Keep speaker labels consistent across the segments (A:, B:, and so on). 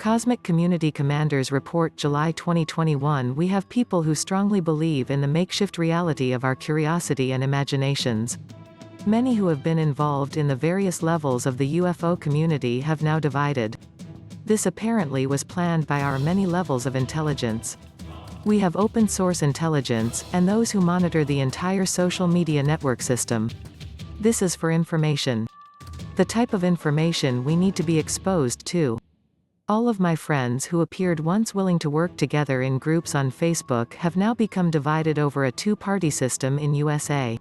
A: Cosmic Community Commanders Report July 2021. We have people who strongly believe in the makeshift reality of our curiosity and imaginations. Many who have been involved in the various levels of the UFO community have now divided. This apparently was planned by our many levels of intelligence. We have open source intelligence, and those who monitor the entire social media network system. This is for information. The type of information we need to be exposed to. All of my friends who appeared once willing to work together in groups on Facebook have now become divided over a two-party system in USA.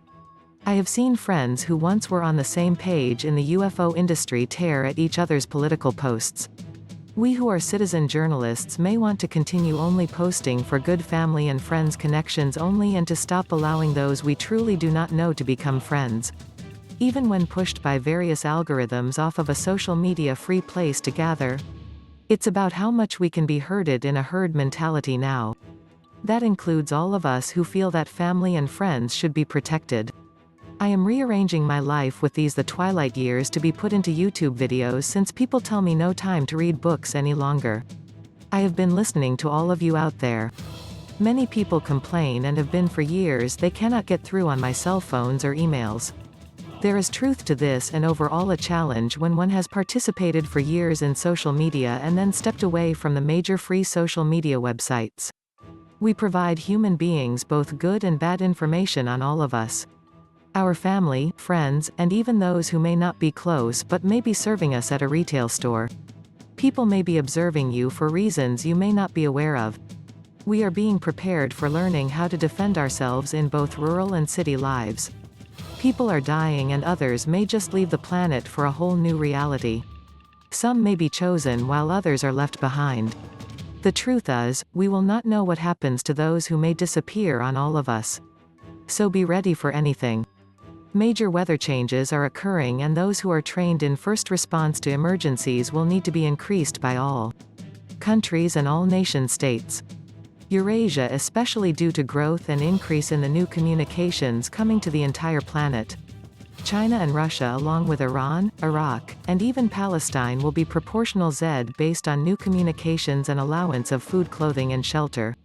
A: I have seen friends who once were on the same page in the UFO industry tear at each other's political posts. We who are citizen journalists may want to continue only posting for good family and friends connections only, and to stop allowing those we truly do not know to become friends. Even when pushed by various algorithms off of a social media free place to gather. It's about how much we can be herded in a herd mentality now. That includes all of us who feel that family and friends should be protected. I am rearranging my life with these the twilight years to be put into YouTube videos, since people tell me no time to read books any longer. I have been listening to all of you out there. Many people complain and have been for years they cannot get through on my cell phones or emails. There is truth to this, and overall a challenge when one has participated for years in social media and then stepped away from the major free social media websites. We provide human beings both good and bad information on all of us. Our family, friends, and even those who may not be close but may be serving us at a retail store. People may be observing you for reasons you may not be aware of. We are being prepared for learning how to defend ourselves in both rural and city lives. People are dying, and others may just leave the planet for a whole new reality. Some may be chosen while others are left behind. The truth is, we will not know what happens to those who may disappear on all of us. So be ready for anything. Major weather changes are occurring, and those who are trained in first response to emergencies will need to be increased by all countries and all nation states. Eurasia, especially due to growth and increase in the new communications coming to the entire planet. China and Russia, along with Iran, Iraq, and even Palestine, will be proportional Z based on new communications and allowance of food, clothing and shelter.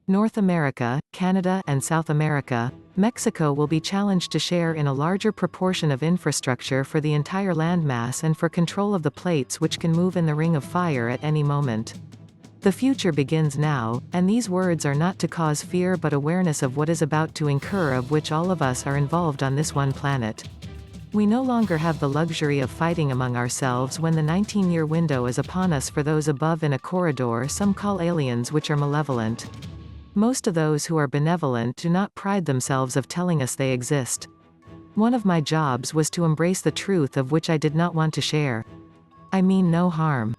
A: North America, Canada, and South America, Mexico will be challenged to share in a larger proportion of infrastructure for the entire landmass and for control of the plates which can move in the ring of fire at any moment. The future begins now, and these words are not to cause fear but awareness of what is about to incur, of which all of us are involved on this one planet. We no longer have the luxury of fighting among ourselves when the 19-year window is upon us for those above in a corridor some call aliens, which are malevolent. Most of those who are benevolent do not pride themselves of telling us they exist. One of my jobs was to embrace the truth of which I did not want to share. I mean no harm.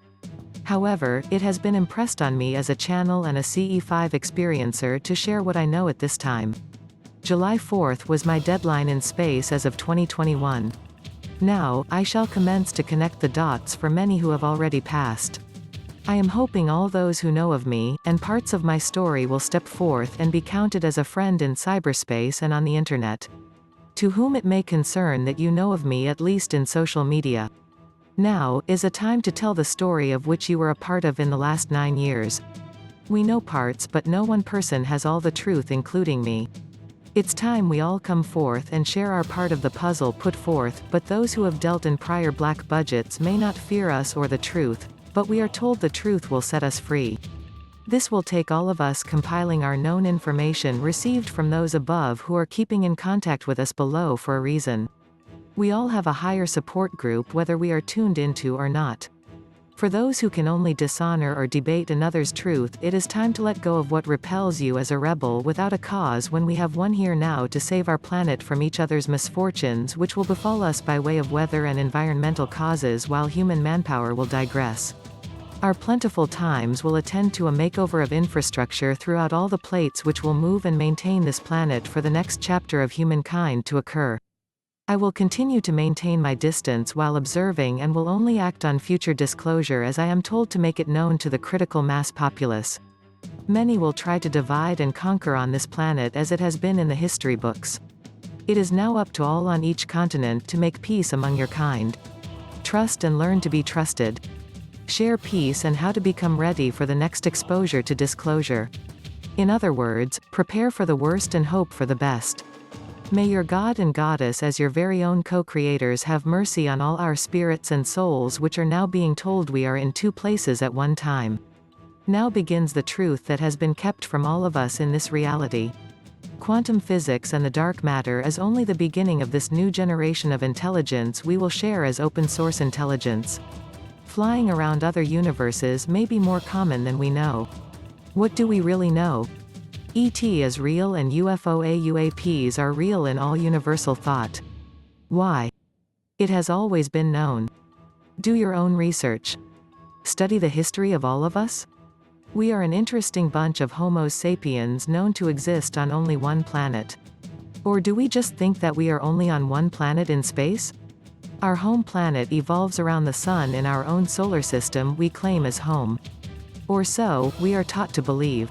A: However, it has been impressed on me as a channel and a CE5 experiencer to share what I know at this time. July 4th was my deadline in space as of 2021. Now, I shall commence to connect the dots for many who have already passed. I am hoping all those who know of me, and parts of my story, will step forth and be counted as a friend in cyberspace and on the internet. To whom it may concern that you know of me, at least in social media. Now is a time to tell the story of which you were a part of in the last 9 years. We know parts, but no one person has all the truth, including me. It's time we all come forth and share our part of the puzzle put forth, but those who have dealt in prior black budgets may not fear us or the truth, but we are told the truth will set us free. This will take all of us compiling our known information received from those above who are keeping in contact with us below for a reason. We all have a higher support group, whether we are tuned into or not. For those who can only dishonor or debate another's truth, it is time to let go of what repels you as a rebel without a cause, when we have one here now to save our planet from each other's misfortunes which will befall us by way of weather and environmental causes, while human manpower will digress. Our plentiful times will attend to a makeover of infrastructure throughout all the plates which will move and maintain this planet for the next chapter of humankind to occur. I will continue to maintain my distance while observing, and will only act on future disclosure as I am told to make it known to the critical mass populace. Many will try to divide and conquer on this planet as it has been in the history books. It is now up to all on each continent to make peace among your kind. Trust and learn to be trusted. share peace, and how to become ready for the next exposure to disclosure. In other words, prepare for the worst and hope for the best. May your God and Goddess as your very own co-creators have mercy on all our spirits and souls which are now being told we are in two places at one time. Now begins the truth that has been kept from all of us in this reality. Quantum physics and the dark matter is only the beginning of this new generation of intelligence we will share as open source intelligence. Flying around other universes may be more common than we know. What do we really know? ET is real and UFO/UAPs are real in all universal thought. Why? It has always been known. Do your own research. Study the history of all of us? We are an interesting bunch of Homo sapiens known to exist on only one planet. Or do we just think that we are only on one planet in space? Our home planet evolves around the sun in our own solar system we claim as home. Or so, we are taught to believe.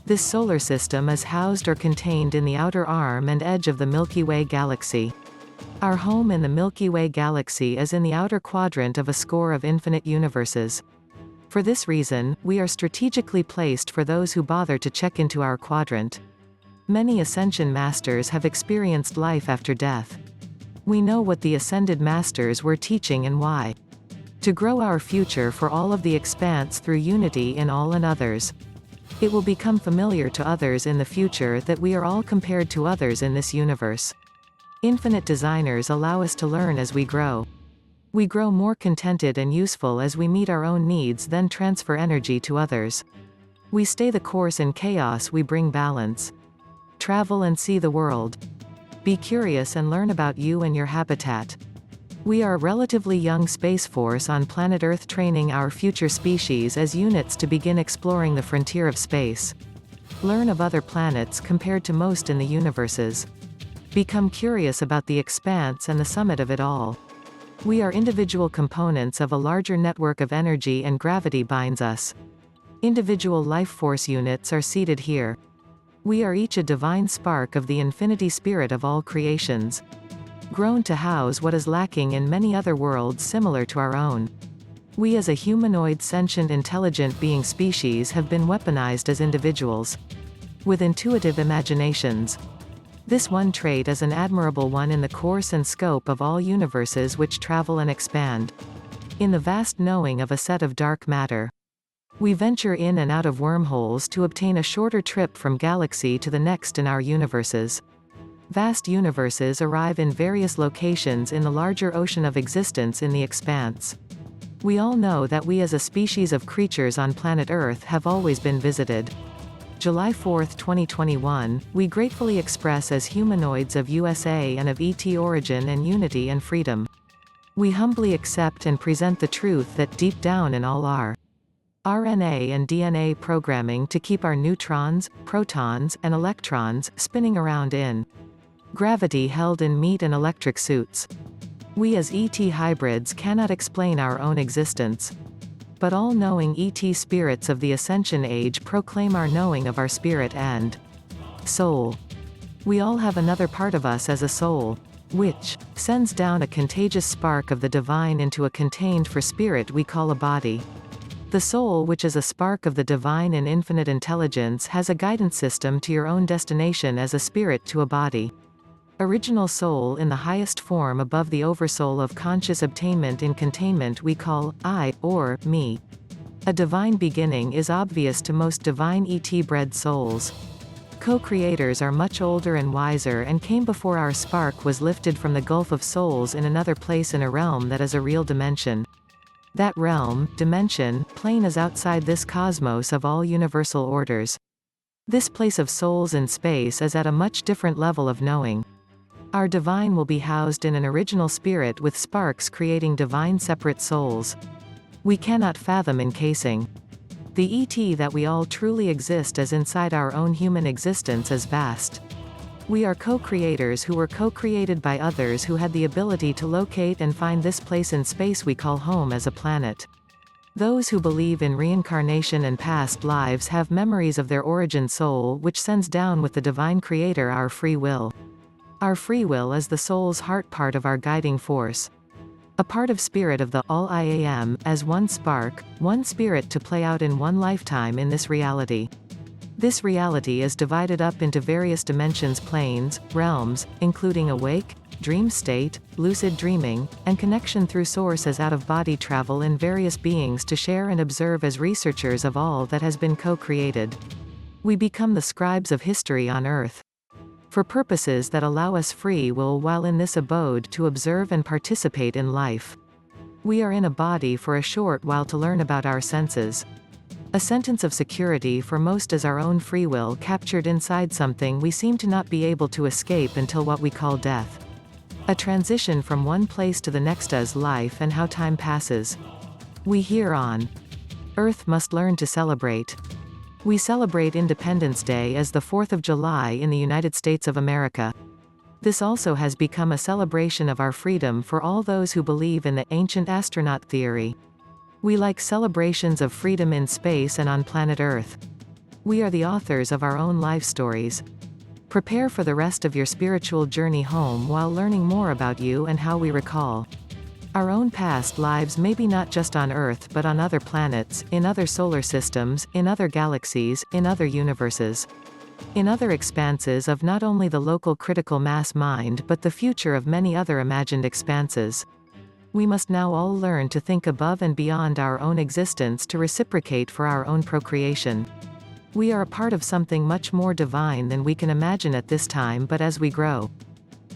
A: This solar system is housed or contained in the outer arm and edge of the Milky Way galaxy. Our home in the Milky Way galaxy is in the outer quadrant of a score of infinite universes. For this reason, we are strategically placed for those who bother to check into our quadrant. Many Ascension Masters have experienced life after death. We know what the Ascended Masters were teaching and why. To grow our future for all of the expanse through unity in all and others. It will become familiar to others in the future that we are all compared to others in this universe. Infinite designers allow us to learn as we grow. We grow more contented and useful as we meet our own needs, then transfer energy to others. We stay the course in chaos, we bring balance. Travel and see the world. Be curious and learn about you and your habitat. We are a relatively young space force on planet Earth training our future species as units to begin exploring the frontier of space. Learn of other planets compared to most in the universes. Become curious about the expanse and the summit of it all. We are individual components of a larger network of energy, and gravity binds us. Individual life force units are seated here. We are each a divine spark of the infinity spirit of all creations. Grown to house what is lacking in many other worlds similar to our own. We as a humanoid sentient intelligent being species have been weaponized as individuals. With intuitive imaginations. This one trait is an admirable one in the course and scope of all universes which travel and expand. In the vast knowing of a set of dark matter. We venture in and out of wormholes to obtain a shorter trip from galaxy to the next in our universes. Vast universes arrive in various locations in the larger ocean of existence in the expanse. We all know that we as a species of creatures on planet Earth have always been visited. July 4, 2021, we gratefully express as humanoids of USA and of ET origin and unity and freedom. We humbly accept and present the truth that deep down in all our RNA and DNA programming to keep our neutrons, protons, and electrons spinning around in gravity held in meat and electric suits. We as ET hybrids cannot explain our own existence. But all-knowing ET spirits of the Ascension age proclaim our knowing of our spirit and soul. We all have another part of us as a soul, which sends down a contagious spark of the divine into a contained for spirit we call a body. The soul, which is a spark of the divine and infinite intelligence, has a guidance system to your own destination as a spirit to a body. Original soul in the highest form above the oversoul of conscious obtainment in containment we call I, or me. A divine beginning is obvious to most divine ET-bred souls. Co-creators are much older and wiser and came before our spark was lifted from the gulf of souls in another place in a realm that is a real dimension. That realm, dimension, plane is outside this cosmos of all universal orders. This place of souls in space is at a much different level of knowing. Our divine will be housed in an original spirit with sparks creating divine separate souls. We cannot fathom encasing. The ET that we all truly exist as inside our own human existence is vast. We are co-creators who were co-created by others who had the ability to locate and find this place in space we call home as a planet. Those who believe in reincarnation and past lives have memories of their origin soul which sends down with the divine creator our free will. Our free will is the soul's heart part of our guiding force. A part of spirit of the All I Am, as one spark, one spirit to play out in one lifetime in this reality. This reality is divided up into various dimensions, planes, realms, including awake, dream state, lucid dreaming, and connection through source as out-of-body travel in various beings to share and observe as researchers of all that has been co-created. We become the scribes of history on Earth. For purposes that allow us free will while in this abode to observe and participate in life. We are in a body for a short while to learn about our senses. A sentence of security for most is our own free will captured inside something we seem to not be able to escape until what we call death. A transition from one place to the next as life and how time passes. We here on Earth must learn to celebrate. We celebrate Independence Day as the 4th of July in the United States of America. This also has become a celebration of our freedom for all those who believe in the ancient astronaut theory. We like celebrations of freedom in space and on planet Earth. We are the authors of our own life stories. Prepare for the rest of your spiritual journey home while learning more about you and how we recall our own past lives, maybe not just on Earth but on other planets, in other solar systems, in other galaxies, in other universes. In other expanses of not only the local critical mass mind but the future of many other imagined expanses. We must now all learn to think above and beyond our own existence to reciprocate for our own procreation. We are a part of something much more divine than we can imagine at this time, but as we grow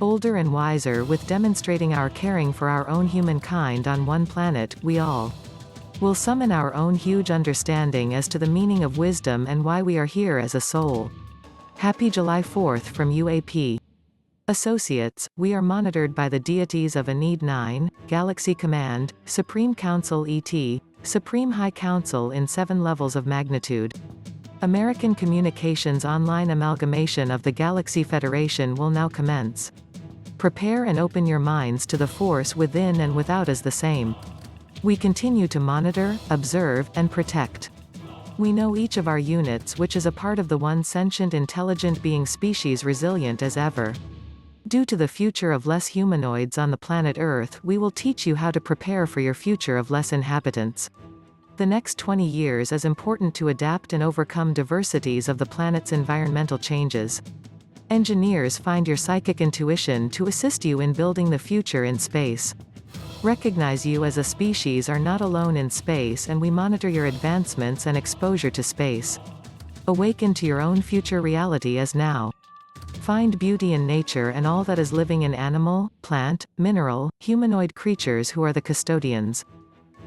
A: older and wiser with demonstrating our caring for our own humankind on one planet, we all will summon our own huge understanding as to the meaning of wisdom and why we are here as a soul. Happy July 4th from UAP. Associates, we are monitored by the deities of Enid 9, Galaxy Command, Supreme Council ET, Supreme High Council in 7 levels of magnitude. American Communications Online amalgamation of the Galaxy Federation will now commence. Prepare and open your minds to the force within and without as the same. We continue to monitor, observe, and protect. We know each of our units, which is a part of the one sentient intelligent being species resilient as ever. Due to the future of less humanoids on the planet Earth, we will teach you how to prepare for your future of less inhabitants. The next 20 years is important to adapt and overcome diversities of the planet's environmental changes. Engineers, find your psychic intuition to assist you in building the future in space. Recognize you as a species are not alone in space, and we monitor your advancements and exposure to space. Awaken to your own future reality as now. Find beauty in nature and all that is living in animal, plant, mineral, humanoid creatures who are the custodians.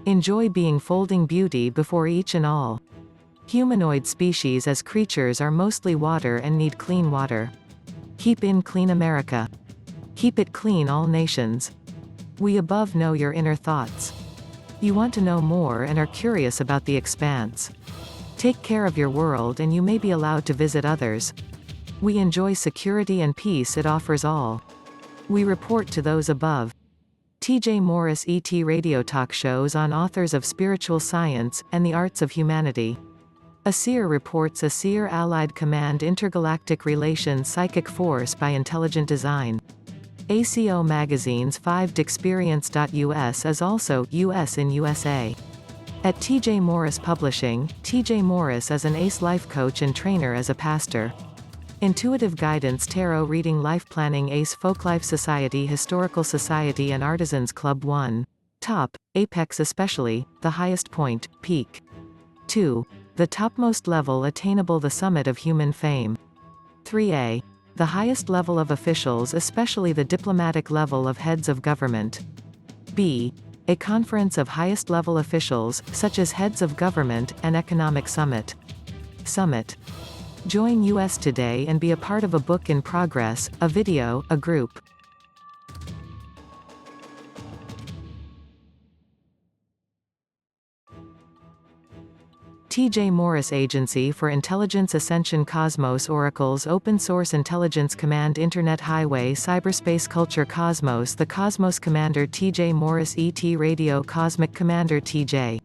A: Enjoy being folding beauty before each and all. Humanoid species as creatures are mostly water and need clean water. Keep in clean America. Keep it clean all nations. We above know your inner thoughts. You want to know more and are curious about the expanse. Take care of your world and you may be allowed to visit others. We enjoy security and peace it offers all. We report to those above. T.J. Morris ET radio talk shows on authors of spiritual science and the arts of humanity. ASEER reports ASEER Allied Command Intergalactic Relations Psychic Force by Intelligent Design. ACO Magazine's 5dexperience.us is also US in USA. At T.J. Morris Publishing, T.J. Morris is an ACE life coach and trainer as a pastor. Intuitive Guidance Tarot Reading Life Planning ACE Folklife Society Historical Society and Artisans Club 1. Top, Apex especially, the highest point, peak. 2. The topmost level attainable the summit of human fame. 3a. The highest level of officials especially the diplomatic level of heads of government. b. A conference of highest level officials, such as heads of government, and economic summit. Summit. Join US Today and be a part of a book in progress, a video, a group. T.J. Morris Agency for Intelligence Ascension Cosmos Oracles Open Source Intelligence Command Internet Highway Cyberspace Culture Cosmos The Cosmos Commander T.J. Morris ET Radio Cosmic Commander T.J.